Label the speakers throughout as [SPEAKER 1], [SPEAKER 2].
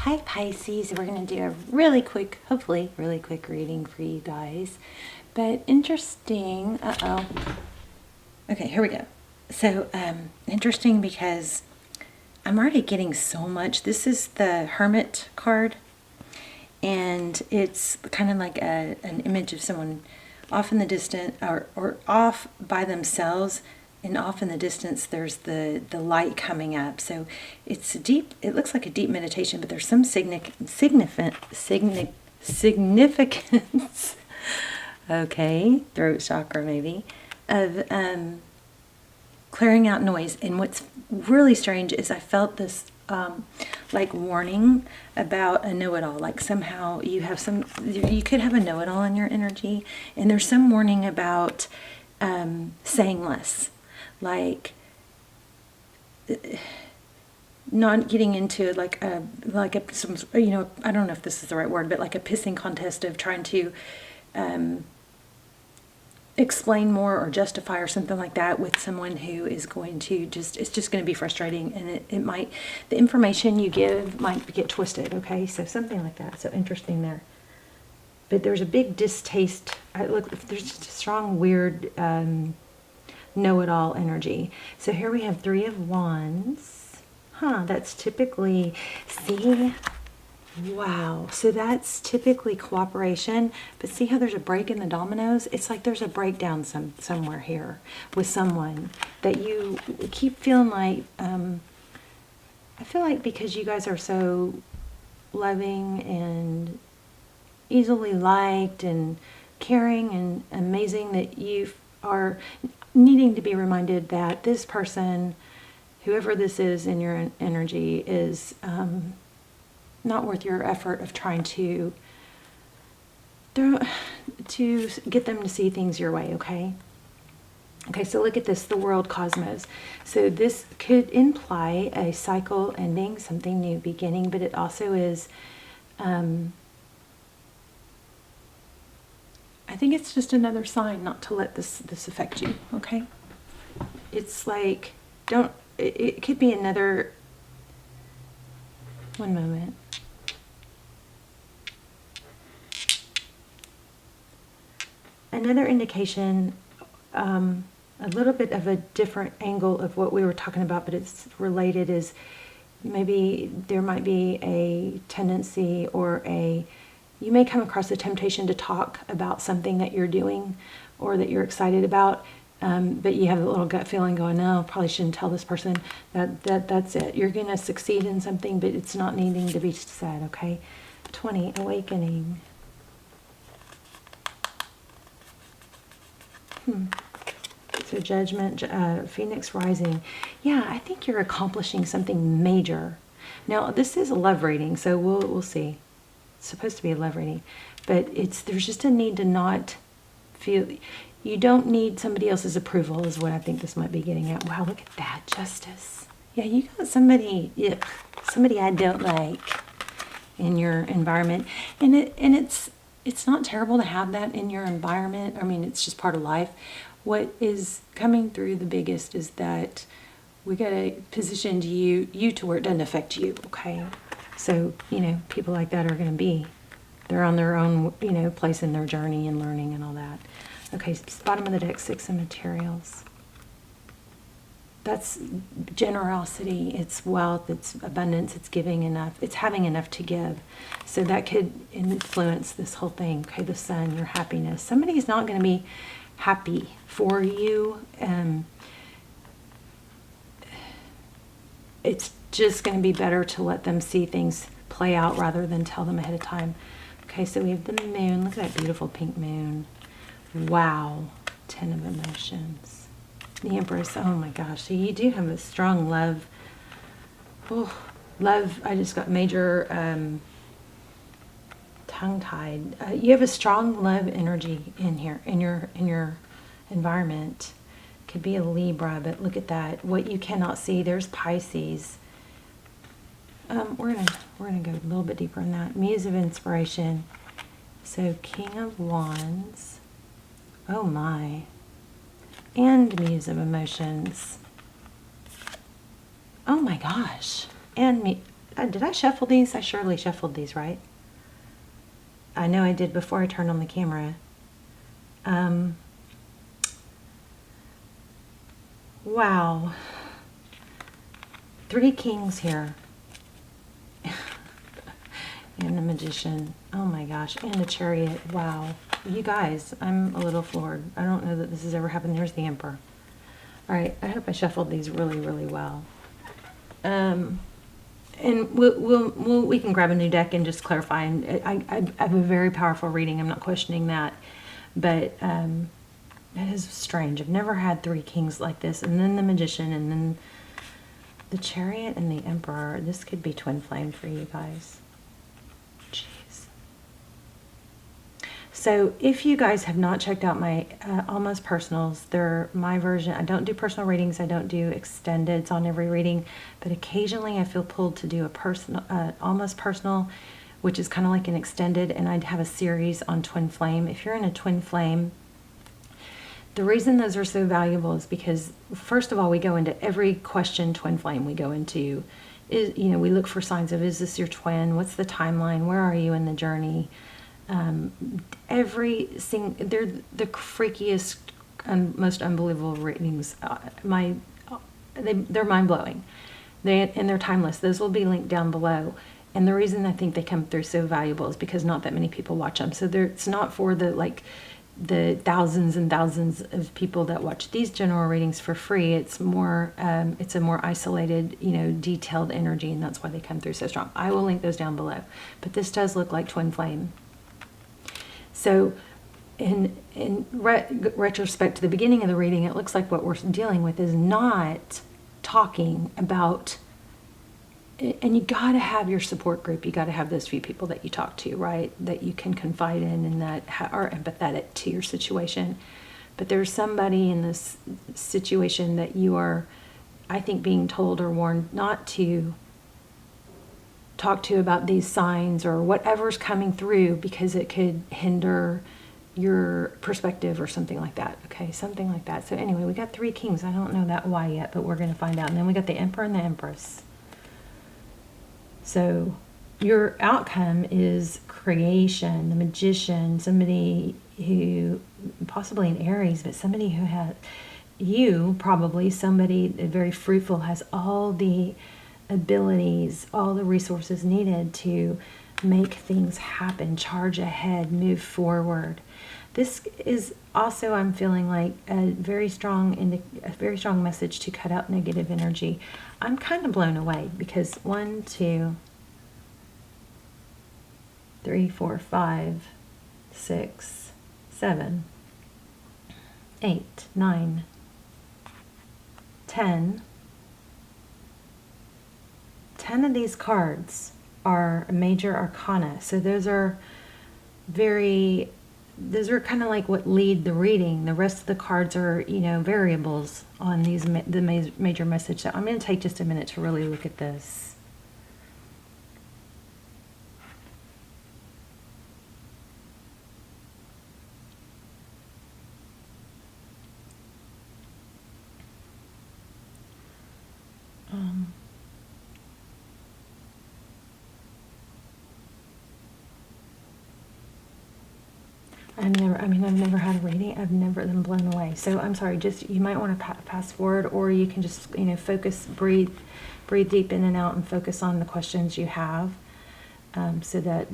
[SPEAKER 1] Hi Pisces, we're going to do a really quick, hopefully really quick reading for you guys. But interesting, okay, here we go. So, interesting because I'm already getting so much. This is the Hermit card, and it's kind of like an image of someone off in the distance, or off by themselves, and off in the distance there's the light coming up. So it's deep, it looks like a deep meditation, but there's some significance okay, throat chakra maybe, of clearing out noise. And what's really strange is I felt this like warning about a know-it-all. Like somehow you could have a know-it-all in your energy, and there's some warning about saying less, like not getting into some, I don't know if this is the right word, but like a pissing contest of trying to explain more or justify or something like that with someone who is going to it's just going to be frustrating, and it might, the information you give might get twisted. Okay, so something like that. So interesting there. But there's a big distaste. There's just a strong, weird know-it-all energy. So here we have Three of Wands. That's typically, see, wow. So that's typically cooperation, but see how there's a break in the dominoes? It's like there's a breakdown somewhere here with someone that you keep feeling like, I feel like because you guys are so loving and easily liked and caring and amazing, that you are needing to be reminded that this person, whoever this is in your energy, is not worth your effort of trying to get them to see things your way. Okay, so look at this, the world cosmos. So this could imply a cycle ending, something new beginning, but it also is, I think it's just another sign not to let this affect you. Okay, it's like, it could be another, one moment. Another indication, a little bit of a different angle of what we were talking about, but it's related, is maybe there might be a tendency, or you may come across a temptation to talk about something that you're doing or that you're excited about, but you have a little gut feeling going, no, probably shouldn't tell this person. That's it. You're going to succeed in something, but it's not needing to be said. Okay, 20, awakening. So Judgment, Phoenix rising. Yeah, I think you're accomplishing something major. Now, this is a love reading, so we'll see. It's supposed to be a love reading, but there's just a need to not feel, you don't need somebody else's approval, is what I think this might be getting at. Wow, look at that, Justice. Yeah, you got somebody I don't like in your environment, and it's not terrible to have that in your environment. I mean, it's just part of life. What is coming through the biggest is that we got to position you to where it doesn't affect you. Okay, so people like that are going to be, they're on their own place in their journey and learning and all that. Okay, bottom of the deck, Six of Materials. That's generosity, it's wealth, it's abundance, it's giving enough, it's having enough to give. So that could influence this whole thing. Okay, the Sun, your happiness. Somebody's not going to be happy for you. It's just going to be better to let them see things play out rather than tell them ahead of time. Okay, so we have the moon. Look at that beautiful pink moon. Wow. 10 of emotions. The Empress. Oh my gosh. So you do have a strong love. Oh, love. I just got major tongue-tied. You have a strong love energy in here, in your environment. Could be a Libra, but look at that. What you cannot see. There's Pisces. We're gonna go a little bit deeper in that. Muse of Inspiration. So King of Wands. Oh my. And Muse of Emotions. Oh my gosh. And did I shuffle these? I surely shuffled these, right? I know I did before I turned on the camera. Wow. 3 kings here. And the magician. Oh my gosh. And the chariot. Wow. You guys, I'm a little floored. I don't know that this has ever happened. There's the emperor. All right. I hope I shuffled these really, really well. And we can grab a new deck and just clarify. And I have a very powerful reading. I'm not questioning that. But it is strange. I've never had 3 kings like this. And then the magician, and then the chariot and the emperor. This could be twin flame for you guys. Jeez. So if you guys have not checked out my Almost Personals, they're my version. I don't do personal readings. I don't do extendeds on every reading. But occasionally I feel pulled to do a personal, Almost Personal, which is kind of like an extended. And I'd have a series on twin flame. If you're in a twin flame, the reason those are so valuable is because, first of all, we go into every question twin flame we go into. We look for signs of, is this your twin? What's the timeline? Where are you in the journey? They're the freakiest and most unbelievable readings. They're mind-blowing. And they're timeless. Those will be linked down below. And the reason I think they come through so valuable is because not that many people watch them. So it's not for the thousands and thousands of people that watch these general readings for free. It's more, it's a more isolated, detailed energy, and that's why they come through so strong. I will link those down below. But this does look like twin flame. So in retrospect to the beginning of the reading, it looks like what we're dealing with is not talking about, and you got to have your support group. You got to have those few people that you talk to, right? That you can confide in and that are empathetic to your situation. But there's somebody in this situation that you are, I think, being told or warned not to talk to about these signs or whatever's coming through, because it could hinder your perspective or something like that. Okay, something like that. So anyway, we got 3 kings. I don't know that why yet, but we're going to find out. And then we got the emperor and the empress. So your outcome is creation, the magician, somebody who, possibly an Aries, but somebody who has, probably somebody very fruitful, has all the abilities, all the resources needed to make things happen, charge ahead, move forward. This is also, I'm feeling like a very strong message to cut out negative energy. I'm kind of blown away because 1, 2, 3, 4, 5, 6, 7, 8, 9, 10. 10 of these cards are major arcana. So those are kind of like what lead the reading. The rest of the cards are, variables on the major message. So I'm going to take just a minute to really look at this. I've never had a reading. I've never been blown away. So I'm sorry, you might want to pass forward, or you can just, focus, breathe deep in and out and focus on the questions you have, so that,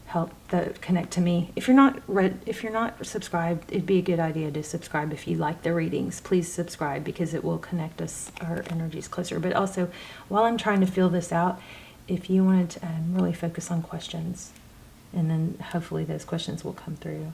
[SPEAKER 1] help connect to me. If you're not subscribed, it'd be a good idea to subscribe. If you like the readings, please subscribe, because it will connect our energies closer. But also, while I'm trying to feel this out, if you wanted to really focus on questions, and then hopefully those questions will come through.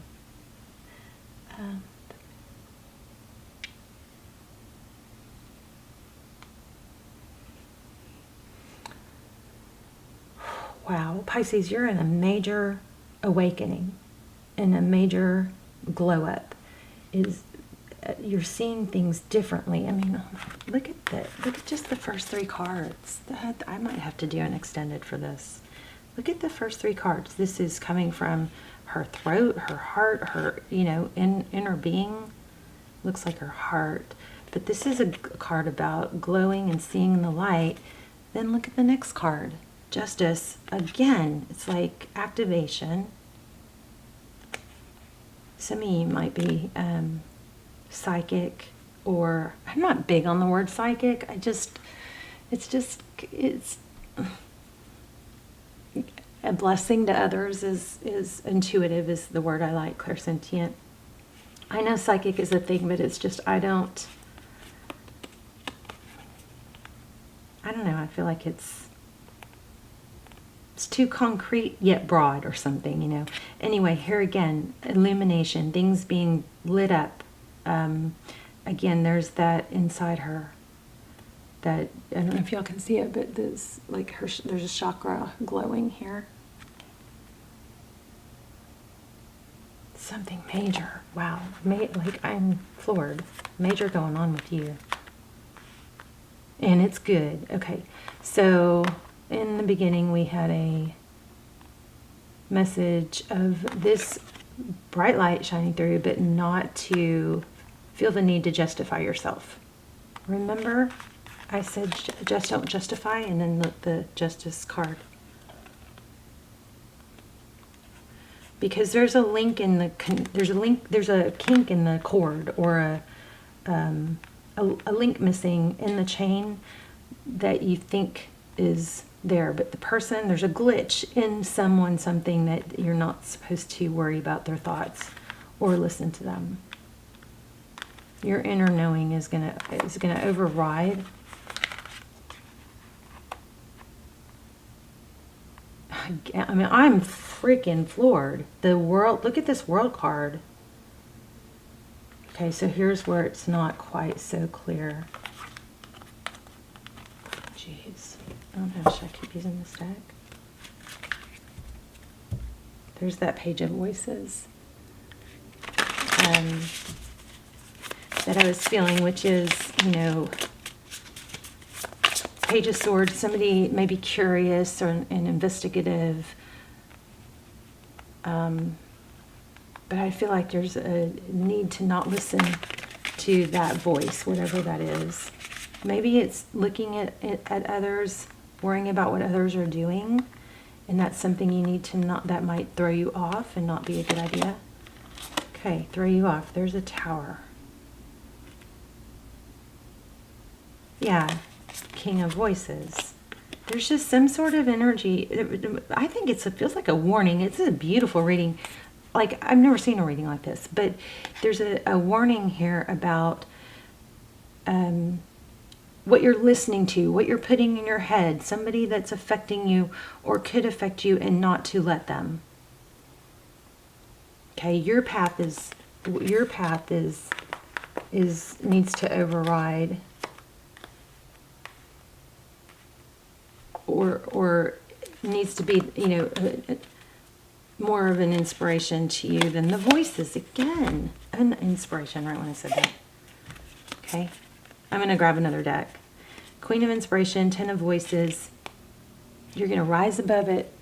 [SPEAKER 1] Wow, Pisces, you're in a major awakening, in a major glow up. You're seeing things differently. Look at just the first 3 cards. I might have to do an extended for this. Look at the first 3 cards. This is coming from her throat, her heart, her, inner being. Looks like her heart. But this is a card about glowing and seeing the light. Then look at the next card. Justice, again, it's like activation. Some of you might be psychic, or I'm not big on the word psychic. It's a blessing to others is intuitive is the word I like, clairsentient. I know psychic is a thing, but it's just, I don't know, I feel like it's too concrete yet broad or something, you know. Anyway, here again, illumination, things being lit up. Again, there's that inside her that, I don't know if y'all can see it, but there's like there's a chakra glowing here. Something major. Wow. Like, I'm floored. Major going on with you. And it's good. Okay. So in the beginning, we had a message of this bright light shining through, but not to feel the need to justify yourself. Remember, I said just don't justify, and then the justice card. Because there's a link in the there's a kink in the cord, or a link missing in the chain that you think is there, but the person, there's a glitch in someone, something that you're not supposed to worry about their thoughts or listen to them. Your inner knowing is gonna override. I mean, I'm freaking floored. The world, look at this world card. Okay, so here's where it's not quite so clear. Jeez. I don't know, should I keep using this deck? There's that page of voices that I was feeling, which is, you know, Page of Swords, somebody may be curious and investigative, but I feel like there's a need to not listen to that voice, whatever that is. Maybe it's looking at others, worrying about what others are doing, and that's something you need to not, that might throw you off and not be a good idea. Okay, throw you off. There's a Tower. Yeah, King of Voices. There's just some sort of energy. I think it feels like a warning. It's a beautiful reading. Like, I've never seen a reading like this, but there's a warning here about what you're listening to, what you're putting in your head, somebody that's affecting you or could affect you, and not to let them. Okay, your path needs to override, or needs to be, you know, more of an inspiration to you than the voices. Again, an inspiration, right when I said that. Okay, I'm going to grab another deck. Queen of Inspiration, Ten of Voices. You're going to rise above it.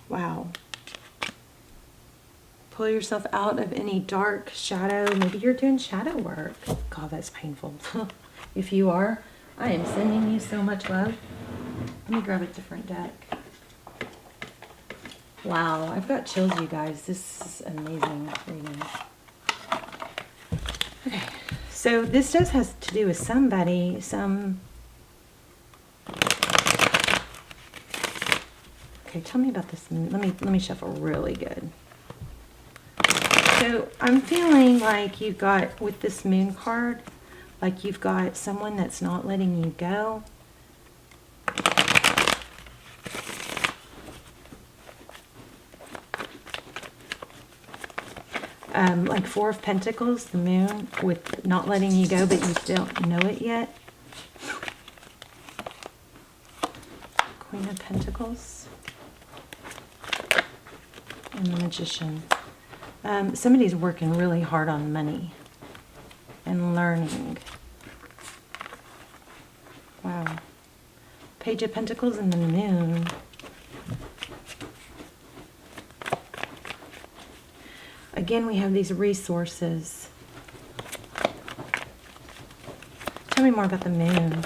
[SPEAKER 1] Wow. Pull yourself out of any dark shadow. Maybe you're doing shadow work. God, that's painful. If you are, I am sending you so much love. Let me grab a different deck. Wow, I've got chills, you guys. This is amazing reading. Okay, so this does has to do with somebody, Okay, tell me about this. Let me shuffle really good. So I'm feeling like you've got, with this Moon card, like you've got someone that's not letting you go. Like Four of Pentacles, the Moon, with not letting you go, but you don't know it yet. Queen of Pentacles. And the Magician. Somebody's working really hard on money and learning. Wow. Page of Pentacles and the Moon. Again, we have these resources. Tell me more about the Moon.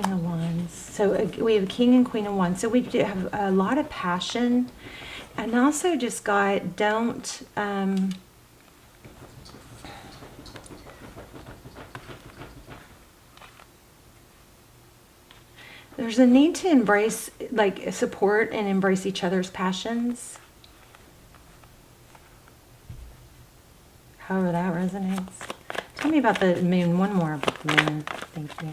[SPEAKER 1] King of Wands. So we have a King and Queen of Wands. So we do have a lot of passion. And also just got, don't, there's a need to embrace, like, support and embrace each other's passions. However that resonates. Tell me about the moon. One more about the moon. Thank you.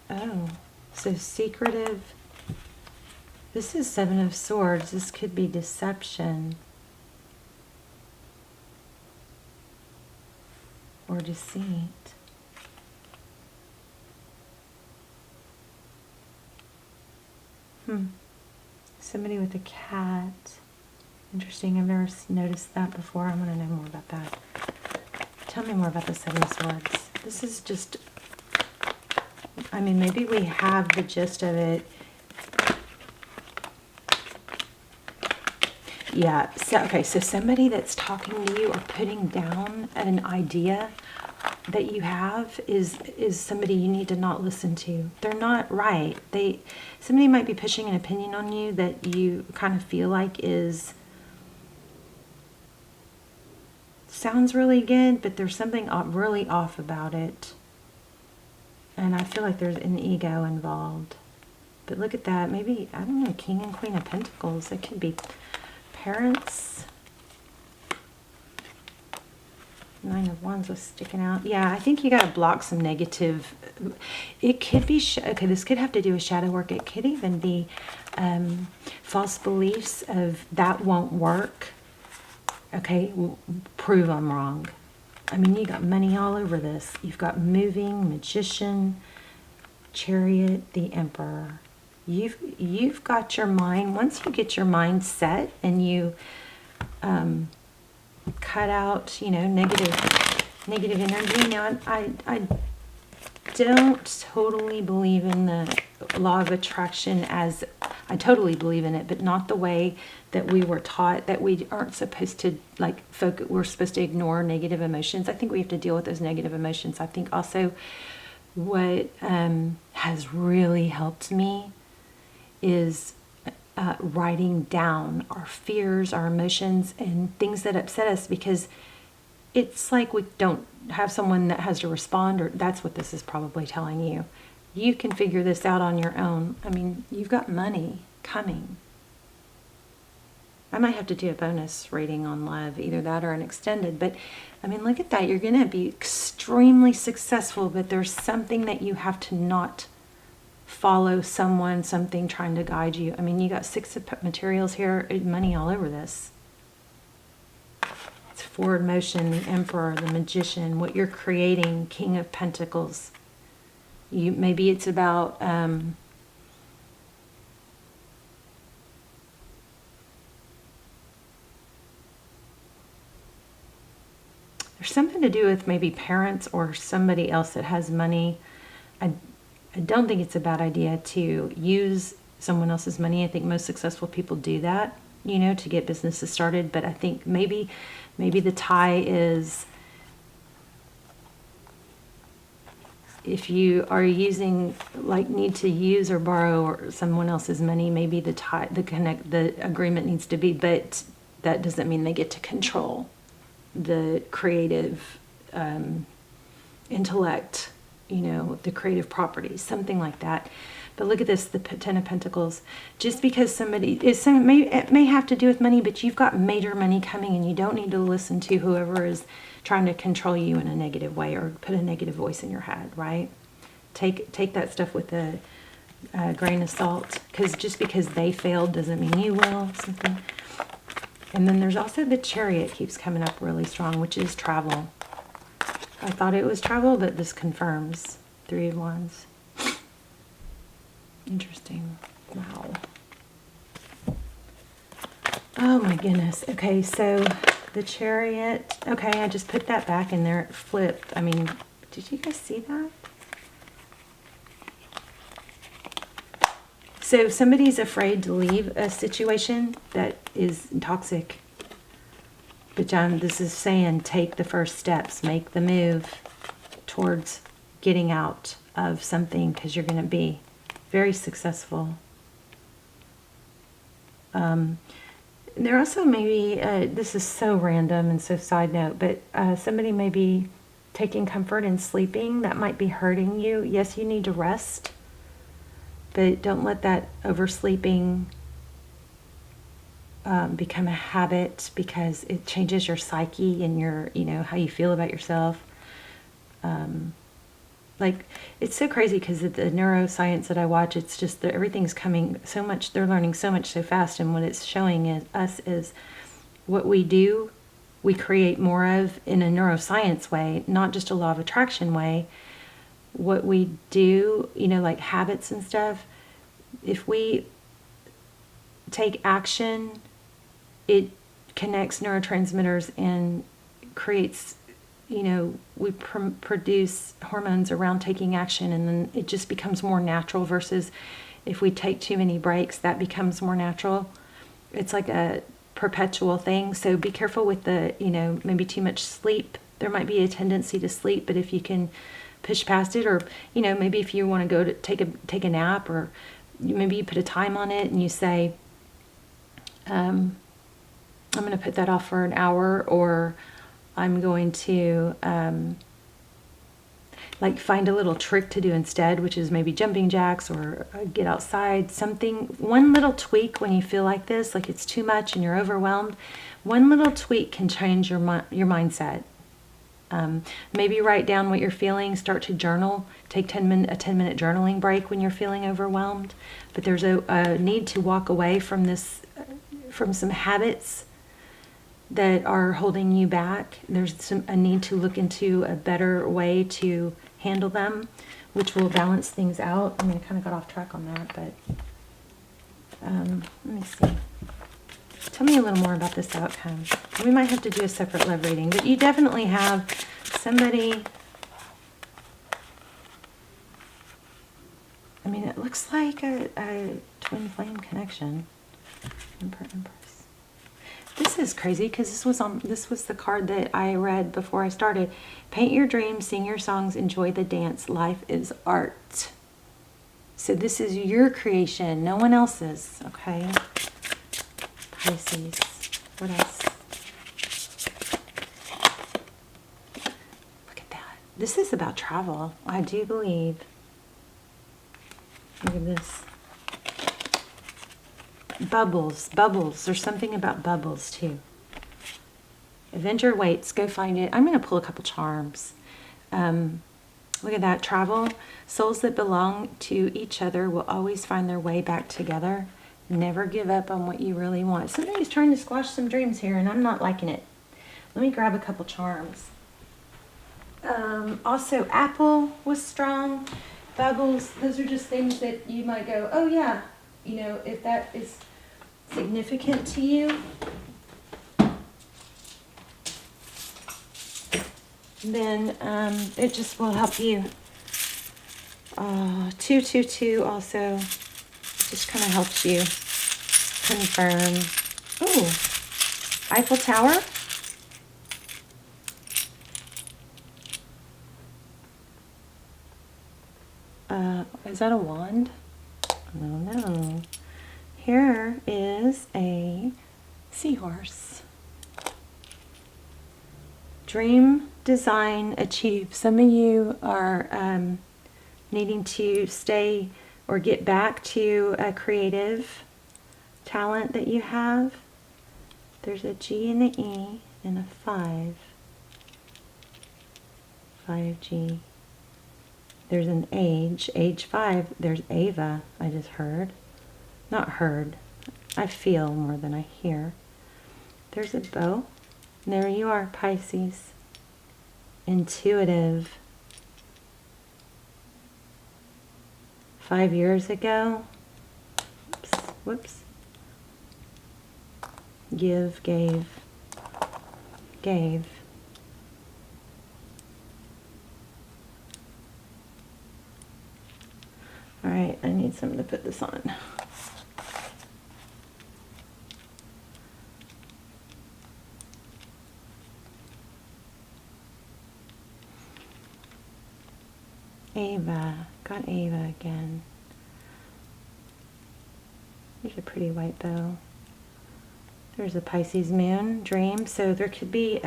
[SPEAKER 1] Oh, so secretive. This is Seven of Swords. This could be deception. Or deceit. Somebody with a cat. Interesting. I've never noticed that before. I'm going to know more about that. Tell me more about the Seven of Swords. This is just, I mean, maybe we have the gist of it. Yeah. So, okay. So somebody that's talking to you or putting down an idea that you have is somebody you need to not listen to. They're not right. Somebody might be pushing an opinion on you that you kind of feel like sounds really good, but there's something really off about it. And I feel like there's an ego involved. But look at that. Maybe, I don't know, King and Queen of Pentacles. It could be parents. Nine of Wands was sticking out. Yeah, I think you got to block some negative. It could be, okay, this could have to do with shadow work. It could even be false beliefs of that won't work. Okay, prove I'm wrong. I mean, you got money all over this. You've got moving, Magician, Chariot, the Emperor. You've got your mind. Once you get your mind set and you cut out, you know, negative energy. Now, I don't totally believe in the law of attraction as, I totally believe in it, but not the way that we were taught, that we aren't supposed to, like, we're supposed to ignore negative emotions. I think we have to deal with those negative emotions. I think also what has really helped me is writing down our fears, our emotions, and things that upset us, because it's like we don't have someone that has to respond, or that's what this is probably telling you. You can figure this out on your own. I mean, you've got money coming. I might have to do a bonus reading on love, either that or an extended, but I mean, look at that. You're going to be extremely successful, but there's something that you have to not follow, something trying to guide you. I mean, you got Six of Materials here, money all over this. It's forward motion, the Emperor, the Magician, what you're creating, King of Pentacles. Maybe it's about there's something to do with maybe parents or somebody else that has money. I don't think it's a bad idea to use someone else's money. I think most successful people do that, you know, to get businesses started. But I think maybe the tie is, if you are using, like, need to use or borrow someone else's money, maybe the agreement needs to be, but that doesn't mean they get to control the creative intellect, you know, the creative properties, something like that. But look at this, the Ten of Pentacles. Just because it may have to do with money, but you've got major money coming, and you don't need to listen to whoever is trying to control you in a negative way or put a negative voice in your head, right? Take that stuff with a grain of salt, because just because they failed doesn't mean you will. Something. And then there's also the Chariot keeps coming up really strong, which is travel. I thought it was travel, but this confirms. Three of Wands. Interesting. Wow. Oh my goodness. Okay, so the Chariot. Okay, I just put that back in there. It flipped. I mean, did you guys see that? So somebody's afraid to leave a situation that is toxic. But John, this is saying take the first steps, make the move towards getting out of something, because you're going to be very successful. There also may be, this is so random and so side note, but somebody may be taking comfort in sleeping. That might be hurting you. Yes, you need to rest, but don't let that oversleeping become a habit, because it changes your psyche and your, how you feel about yourself. Like, it's so crazy because the neuroscience that I watch, it's just that everything's coming so much, they're learning so much so fast, and what it's showing us is what we do, we create more of in a neuroscience way, not just a law of attraction way. What we do, like habits and stuff, if we take action, it connects neurotransmitters and creates, we produce hormones around taking action, and then it just becomes more natural, versus if we take too many breaks, that becomes more natural. It's like a perpetual thing. So be careful with the, maybe too much sleep. There might be a tendency to sleep, but if you can push past it, or, maybe if you want to go to take a nap, or maybe you put a time on it and you say, I'm going to put that off for an hour, or I'm going to like find a little trick to do instead, which is maybe jumping jacks, or get outside, something. One little tweak when you feel like this, like it's too much and you're overwhelmed, one little tweak can change your mindset. Maybe write down what you're feeling, start to journal, take a 10-minute journaling break when you're feeling overwhelmed. But there's a need to walk away from this, from some habits that are holding you back. There's a need to look into a better way to handle them, which will balance things out. I mean, I kind of got off track on that, but let me see. Tell me a little more about this outcome. We might have to do a separate love reading, but you definitely have somebody. I mean, it looks like a twin flame connection. Empress. This is crazy, because this was the card that I read before I started. Paint your dreams, sing your songs, enjoy the dance. Life is art. So this is your creation, no one else's. Okay. Pisces. What else? Look at that. This is about travel, I do believe. Look at this. Bubbles. There's something about bubbles too. Avenger waits. Go find it. I'm going to pull a couple charms. Look at that. Travel. Souls that belong to each other will always find their way back together. Never give up on what you really want. Somebody's trying to squash some dreams here, and I'm not liking it. Let me grab a couple charms. Also, apple was strong. Bubbles. Those are just things that you might go, oh yeah. If that is significant to you, then it just will help you. 222 also just kind of helps you confirm. Ooh, Eiffel Tower. Is that a wand? Oh no. Here is a seahorse. Dream, design, achieve. Some of you are needing to stay or get back to a creative talent that you have. There's a G and an E and a 5. 5G. There's an age 5. There's Ava, I just heard. Not heard. I feel more than I hear. There's a bow. And there you are, Pisces. Intuitive. 5 years ago. Whoops. Give, gave. All right, I need something to put this on. Ava. Got Ava again. There's a pretty white bow. There's a Pisces moon, dream. So there could be,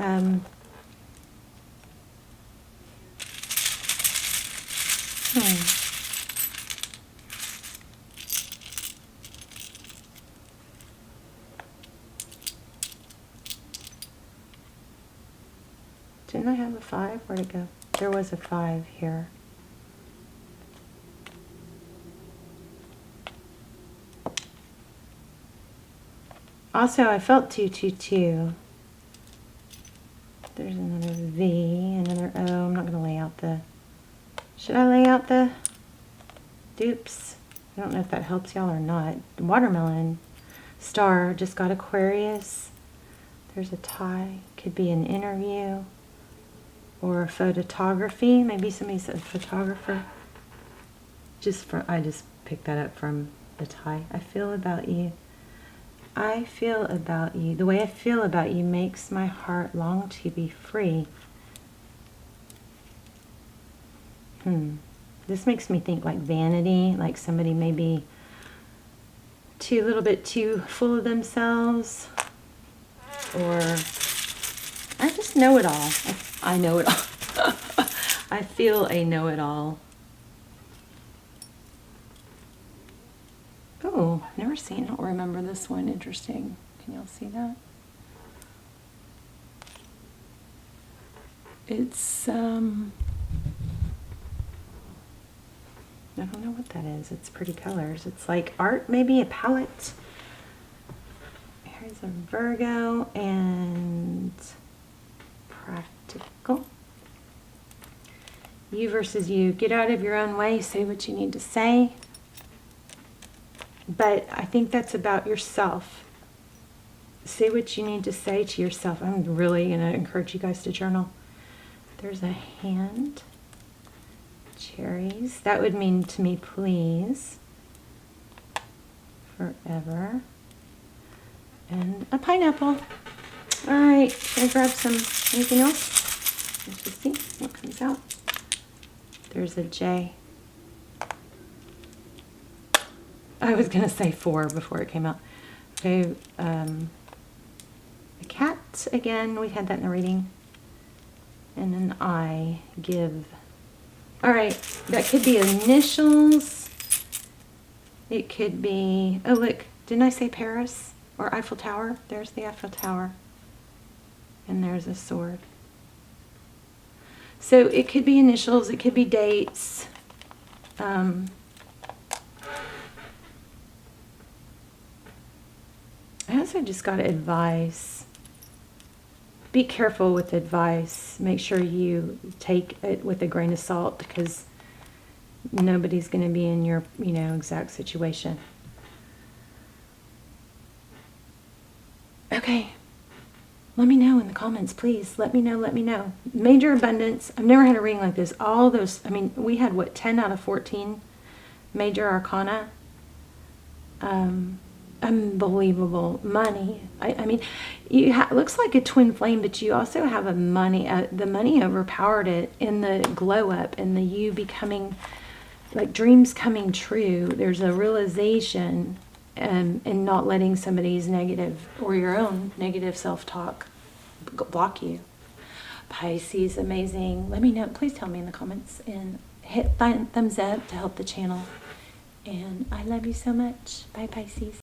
[SPEAKER 1] Didn't I have a 5? Where'd it go? There was a 5 here. Also, I felt 222. There's another V, another O. I'm not going to lay out the... Should I lay out the dupes? I don't know if that helps y'all or not. Watermelon. Star. Just got Aquarius. There's a tie. Could be an interview. Or photography. Maybe somebody's a photographer. I just picked that up from the tie. I feel about you. I feel about you. The way I feel about you makes my heart long to be free. This makes me think like vanity, like somebody may be a little bit too full of themselves, or I just know it all. I know it all. I feel a know-it-all. Oh, never seen, I don't remember this one. Interesting. Can y'all see that? It's, I don't know what that is. It's pretty colors. It's like art, maybe a palette. Here's a Virgo and practical. You versus you. Get out of your own way. Say what you need to say. But I think that's about yourself. Say what you need to say to yourself. I'm really going to encourage you guys to journal. There's a hand. Cherries. That would mean to me, please. Forever. And a pineapple. Alright, can I grab some, anything else? Let's just see what comes out. There's a J. I was going to say 4 before it came out. Okay, a cat, again, we had that in the reading. And an I, give. Alright, that could be initials. It could be, oh look, didn't I say Paris? Or Eiffel Tower? There's the Eiffel Tower. And there's a sword. So it could be initials, it could be dates. I also just got advice. Be careful with advice. Make sure you take it with a grain of salt, because nobody's going to be in your, exact situation. Okay. Let me know in the comments, please. Let me know. Major abundance. I've never had a reading like this. All those, we had, what, 10 out of 14 major arcana? Unbelievable. Money. Looks like a twin flame, but you also have a money. The money overpowered it in the glow up and the you becoming, like dreams coming true. There's a realization and not letting somebody's negative or your own negative self-talk block you. Pisces, amazing. Let me know. Please tell me in the comments and hit thumbs up to help the channel. And I love you so much. Bye, Pisces.